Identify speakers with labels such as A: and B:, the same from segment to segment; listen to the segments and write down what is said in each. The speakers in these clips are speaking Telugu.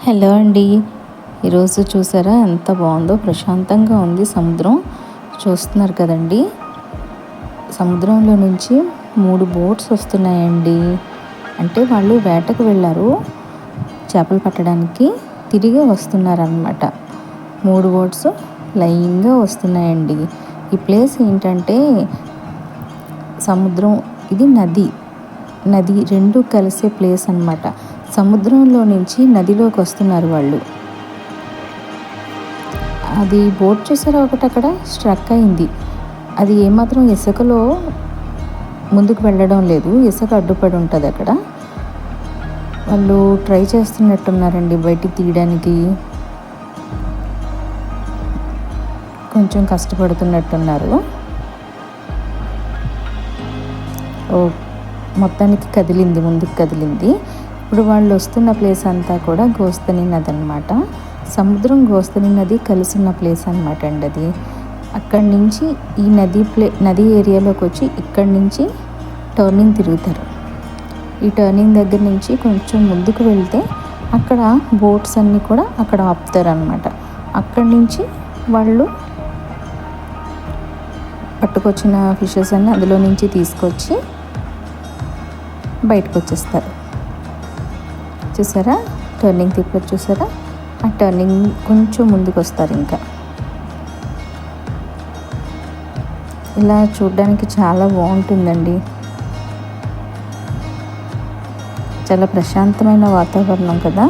A: హలో అండి. ఈరోజు చూసారా ఎంత బాగుందో, ప్రశాంతంగా ఉంది సముద్రం. చూస్తున్నారు కదండి, సముద్రంలో నుంచి 3 బోట్స్ వస్తున్నాయండి. అంటే వాళ్ళు వేటకు వెళ్ళారు, చేపలు పట్టడానికి తిరిగి వస్తున్నారనమాట. 3 బోట్స్ లైన్గా వస్తున్నాయండి. ఈ ప్లేస్ ఏంటంటే సముద్రం, ఇది నది రెండు కలిసే ప్లేస్ అన్నమాట. సముద్రంలో నుంచి నదిలోకి వస్తున్నారు వాళ్ళు. అది బోట్ చూసారా, ఒకటి అక్కడ స్ట్రక్ అయింది. అది ఏమాత్రం ఇసుకలో ముందుకు వెళ్ళడం లేదు, ఇసుక అడ్డుపడి ఉంటుంది అక్కడ. వాళ్ళు ట్రై చేస్తున్నట్టున్నారండి బయటికి తీయడానికి, కొంచెం కష్టపడుతున్నట్టున్నారు. మొత్తానికి కదిలింది, ముందుకు కదిలింది. ఇప్పుడు వాళ్ళు వస్తున్న ప్లేస్ అంతా కూడా గోస్తని నది అనమాట. సముద్రం గోస్తని నది కలిసిన ప్లేస్ అనమాట అండి అది. అక్కడి నుంచి ఈ నది ఏరియాలోకి వచ్చి ఇక్కడి నుంచి టర్నింగ్ తిరుగుతారు. ఈ టర్నింగ్ దగ్గర నుంచి కొంచెం ముందుకు వెళ్తే అక్కడ బోట్స్ అన్నీ కూడా అక్కడ ఆపుతారు అనమాట. అక్కడి నుంచి వాళ్ళు పట్టుకొచ్చిన ఫిషెస్ అన్నీ అందులో నుంచి తీసుకొచ్చి బయటకు వచ్చేస్తారు. చూసారా, టర్నింగ్ తిప్పారు చూసారా, ఆ టర్నింగ్ కొంచెం ముందుకు వస్తారు. ఇంకా ఇలా చూడడానికి చాలా బాగుంటుందండి. చాలా ప్రశాంతమైన వాతావరణం కదా,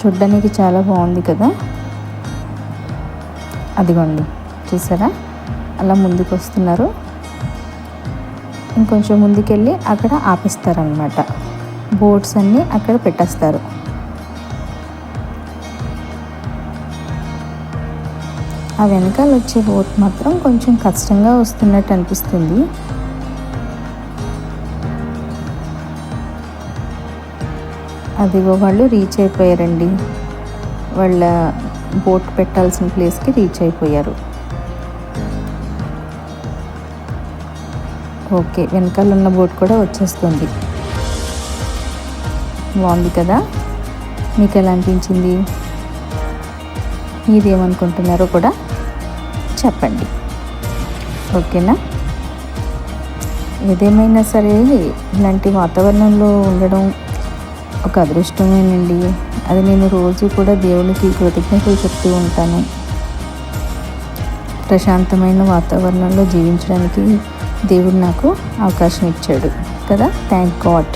A: చూడడానికి చాలా బాగుంది కదా. అదిగోండి చూసారా, అలా ముందుకు వస్తున్నారు. ఇంకొంచెం ముందుకెళ్ళి అక్కడ ఆపిస్తారనమాట. బోట్స్ అన్నీ అక్కడ పెట్టేస్తారు. ఆ వెనకాల వచ్చే బోట్ మాత్రం కొంచెం కష్టంగా వస్తున్నట్టు అనిపిస్తుంది. అదిగో వాళ్ళు రీచ్ అయిపోయారండి, వాళ్ళ బోట్ పెట్టాల్సిన ప్లేస్కి రీచ్ అయిపోయారు. ఓకే, వెనకాల ఉన్న బోట్ కూడా వచ్చేస్తుంది. బాగుంది కదా. మీకు ఎలా అనిపించింది, మీరేమనుకుంటున్నారో కూడా చెప్పండి. ఓకేనా. ఏదేమైనా సరే ఇలాంటి వాతావరణంలో ఉండడం ఒక అదృష్టమేనండి. అది నేను రోజు కూడా దేవునికి కృతజ్ఞతలు చెప్తూ ఉంటాను. ప్రశాంతమైన వాతావరణంలో జీవించడానికి దేవుడు నాకు అవకాశం ఇచ్చాడు కదా. Thank God.